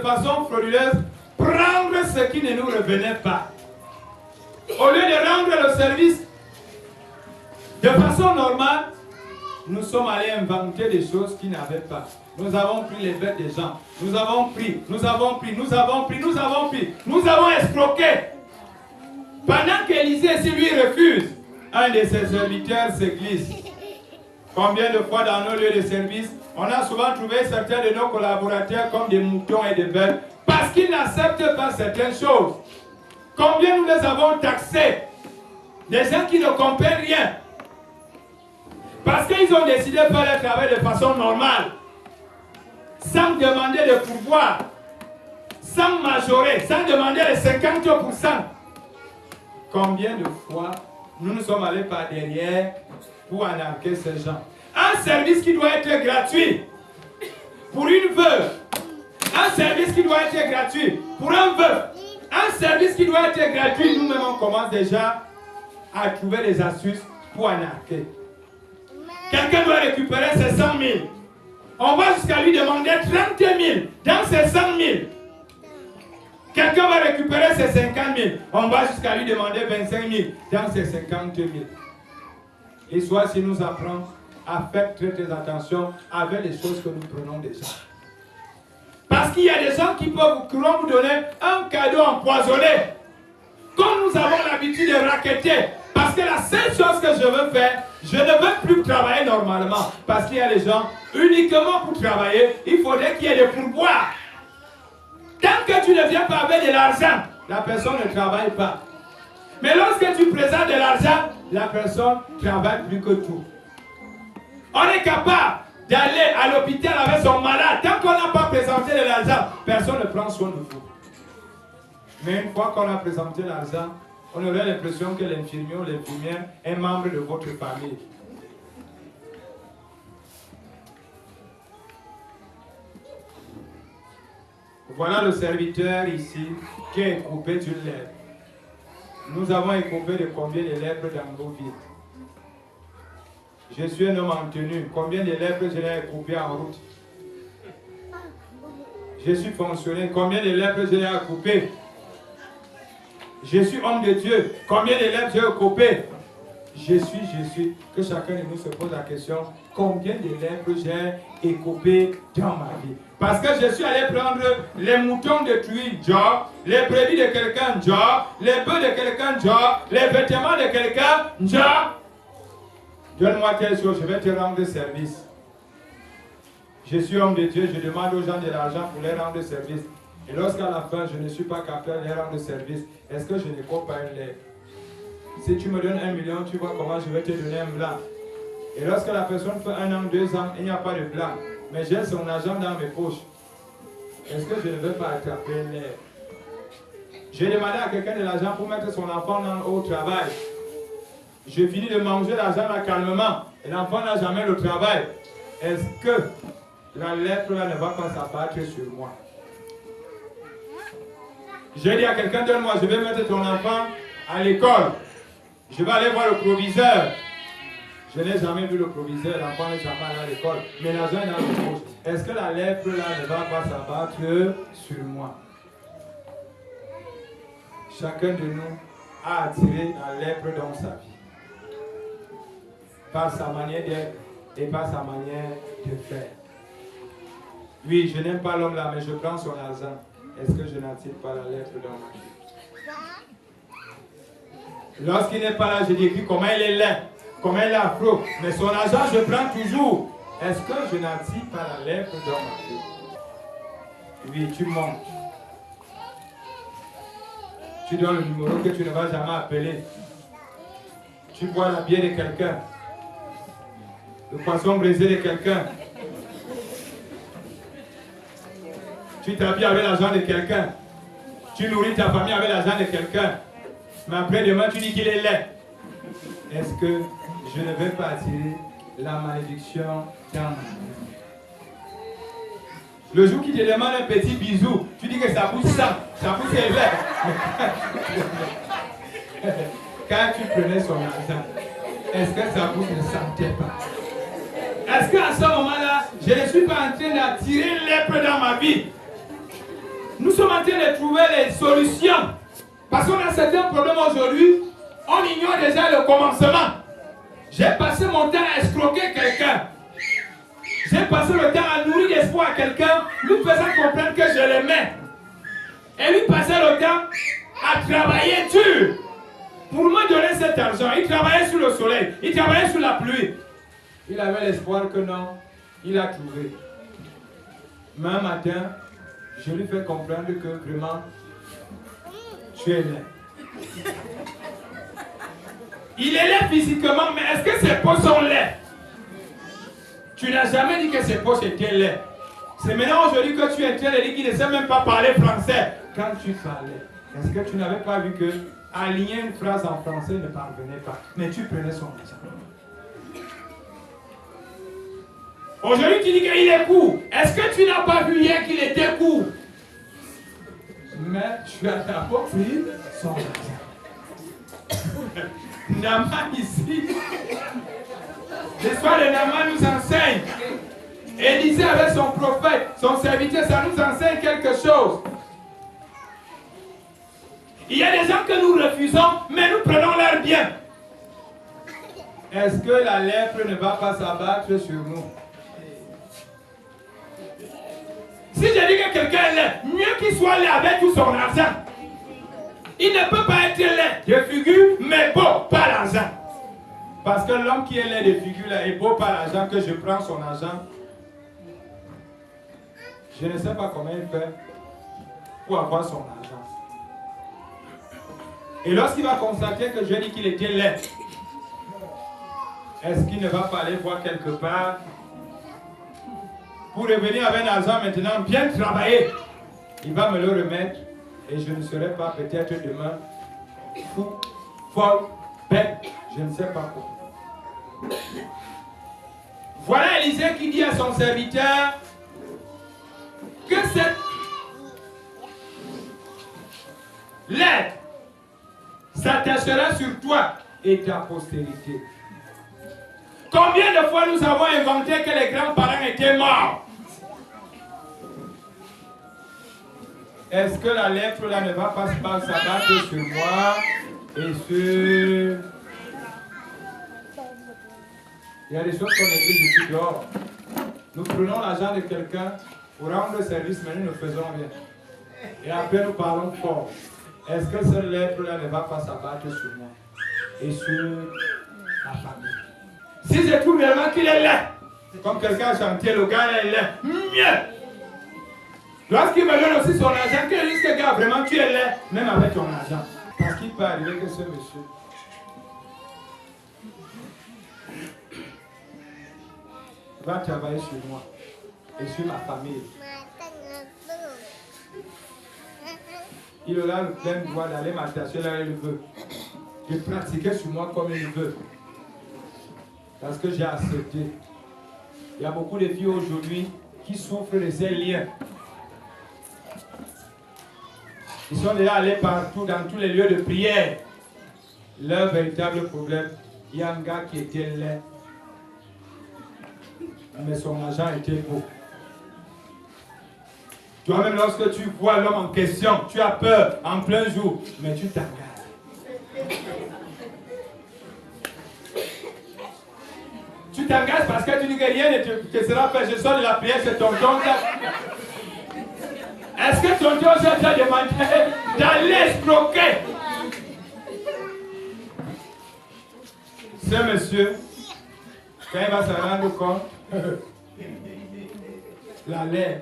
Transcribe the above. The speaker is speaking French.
façon frauduleuse, prendre ce qui ne nous revenait pas. Au lieu de rendre le service de façon normale, nous sommes allés inventer des choses qui n'avaient pas. Nous avons pris les bêtes des gens. Nous avons pris, nous avons escroqué. Pendant qu'Élisée, si lui refuse, un de ses serviteurs se glisse. Combien de fois dans nos lieux de service, on a souvent trouvé certains de nos collaborateurs comme des moutons et des bêtes parce qu'ils n'acceptent pas certaines choses. Combien nous les avons taxés? Des gens qui ne comprennent rien. Parce qu'ils ont décidé de faire le travail de façon normale. Sans demander de pourboire. Sans majorer. Sans demander les 50%. Combien de fois nous nous sommes allés par derrière pour anarquer ces gens? Un service qui doit être gratuit pour une veuve. Un service qui doit être gratuit pour un veuf. Un service qui doit être gratuit, nous-mêmes on commence déjà à trouver des astuces pour anarquer. Quelqu'un doit récupérer ses 100 000. On va jusqu'à lui demander 30 000 dans ses 100 000. Quelqu'un va récupérer ses 50 000. On va jusqu'à lui demander 25 000 dans ses 50 000. Et soit si nous apprenons à faire très très attention avec les choses que nous prenons déjà. Parce qu'il y a des gens qui vont vous donner un cadeau empoisonné. Comme nous avons l'habitude de racketter. Parce que la seule chose que je veux faire, je ne veux plus travailler normalement. Parce qu'il y a des gens, uniquement pour travailler, il faudrait qu'il y ait des pourboires. Tant que tu ne viens pas avec de l'argent, la personne ne travaille pas. Mais lorsque tu présentes de l'argent, la personne travaille plus que tout. On est capable d'aller à l'hôpital avec son malade. Tant qu'on n'a pas présenté de l'argent, personne ne prend soin de vous. Mais une fois qu'on a présenté l'argent, on aurait l'impression que l'infirmier ou l'infirmière est membre de votre famille. Voilà le serviteur ici qui a écoupé d'une lèpre. Nous avons écoupé de combien de lèpres dans nos vies? Je suis un homme en tenue. Combien de lèpres je l'ai écoupé en route? Je suis fonctionnaire. Combien de lèpres je l'ai écoupé? Je suis homme de Dieu. Combien de lèpres j'ai écoupé? Je suis. Que chacun de nous se pose la question. Combien de lèpres j'ai écoupé dans ma vie? Parce que je suis allé prendre les moutons de Tuile, job, les brebis de quelqu'un, job, les bœufs de quelqu'un, job, les vêtements de quelqu'un, job. Donne-moi telle chose, je vais te rendre service. Je suis homme de Dieu, je demande aux gens de l'argent pour les rendre service. Et lorsqu'à la fin, je ne suis pas capable de les rendre service, est-ce que je ne coupe pas une lèvre? Si tu me donnes 1 million, tu vois comment je vais te donner un blanc. Et lorsque la personne fait 1 an, 2 ans, il n'y a pas de blanc. Mais j'ai son argent dans mes poches. Est-ce que je ne veux pas attraper une lèvre? J'ai demandé à quelqu'un de l'argent pour mettre son enfant au travail. Je finis de manger l'argent là calmement. Et l'enfant n'a jamais le travail. Est-ce que la lèpre là ne va pas s'abattre sur moi? J'ai dit à quelqu'un, donne-moi, je vais mettre ton enfant à l'école. Je vais aller voir le proviseur. Je n'ai jamais vu le proviseur, l'enfant n'est jamais allé à l'école. Mais l'argent est dans mes poches. Est-ce que la lèpre là ne va pas s'abattre sur moi? Chacun de nous a attiré la lèpre dans sa vie. Par sa manière d'être et par sa manière de faire. Oui, je n'aime pas l'homme là, mais je prends son argent. Est-ce que je n'attire pas la lèpre dans ma vie? Lorsqu'il n'est pas là, je décris comment il est laid, comment il est affreux. Mais son argent, je prends toujours. Est-ce que je n'attire pas la lèpre dans ma vie? Oui, tu montes. Tu donnes le numéro que tu ne vas jamais appeler. Tu bois la bière de quelqu'un. Le poisson brisé de quelqu'un. Tu t'habilles avec l'argent de quelqu'un. Tu nourris ta famille avec l'argent de quelqu'un. Mais après-demain, tu dis qu'il est laid. Est-ce que je ne vais pas attirer la malédiction dans ma vie? Le jour qu'il te demande un petit bisou, tu dis que ça pousse ça pousse les lait. Quand tu prenais son argent, est-ce que ça vous ne sentait pas? Est-ce qu'à ce moment-là, je ne suis pas en train d'attirer lèpre dans ma vie? Nous sommes en train de trouver les solutions. Parce qu'on a certains problèmes aujourd'hui, on ignore déjà le commencement. J'ai passé mon temps à escroquer quelqu'un. J'ai passé le temps à nourrir l'espoir à quelqu'un, lui faisant comprendre que je l'aimais. Et lui passait le temps à travailler dur pour me donner cet argent. Il travaillait sous le soleil, il travaillait sous la pluie. Il avait l'espoir que non, il a trouvé. Mais un matin, je lui fais comprendre que vraiment, tu es laid. Il est laid physiquement, mais est-ce que ses peaux sont laides? Tu n'as jamais dit que ses peaux étaient laides. C'est maintenant aujourd'hui que tu es en train de dire qu'il ne sait même pas parler français. Quand tu parlais, est-ce que tu n'avais pas vu que aligner une phrase en français ne parvenait pas, mais tu prenais son argent? Aujourd'hui, tu dis qu'il est court. Est-ce que tu n'as pas vu hier qu'il était court? Mais tu as d'abord pris son argent. Naaman ici, l'histoire de Naaman nous enseigne. Élisée avec son prophète, son serviteur, ça nous enseigne quelque chose. Il y a des gens que nous refusons, mais nous prenons leur bien. Est-ce que la lèpre ne va pas s'abattre sur nous? Si je dis que quelqu'un est laid, mieux qu'il soit laid avec tout son argent. Il ne peut pas être laid de figure, mais beau par l'argent. Parce que l'homme qui est laid de figure là, est beau par l'argent, que je prends son argent. Je ne sais pas comment il fait pour avoir son argent. Et lorsqu'il va constater que je dis qu'il était laid, est-ce qu'il ne va pas aller voir quelque part pour revenir avec un argent maintenant bien travaillé? Il va me le remettre et je ne serai pas peut-être demain fou, folle, bête, je ne sais pas quoi. Voilà Élisée qui dit à son serviteur que cette lettre s'attachera sur toi et ta postérité. Combien de fois nous avons inventé que les grands-parents étaient morts? Est-ce que la lèpre là ne va pas s'abattre sur moi et sur... Il y a des choses qu'on néglige ici dehors. Nous prenons l'argent de quelqu'un pour rendre service, mais nous ne faisons rien. Et après nous parlons fort. Est-ce que cette lèpre là ne va pas s'abattre sur moi et sur ma famille? Si je trouve vraiment qu'il est laid, comme quelqu'un a chanté, le gars est laid, mieux. Lorsqu'il me donne aussi son argent, qu'il dise que gars, vraiment tu es laid, même avec ton argent. Parce qu'il peut arriver que ce monsieur va travailler sur moi et sur ma famille. Il aura le plein droit d'aller m'attacher là où il veut, de pratiquer sur moi comme il veut. Parce que j'ai accepté. Il y a beaucoup de filles aujourd'hui qui souffrent de ces liens. Ils sont déjà allés partout, dans tous les lieux de prière. Leur véritable problème, il y a un gars qui était laid, mais son argent était beau. Toi-même, lorsque tu vois l'homme en question, tu as peur en plein jour, mais tu t'engages. Tu t'engages parce que tu dis que rien ne te sera fait. Je sors de la prière, c'est ton don. Est-ce que ton Dieu t'a demandé d'aller escroquer? Ce monsieur, quand il va se rendre compte, la lèvre.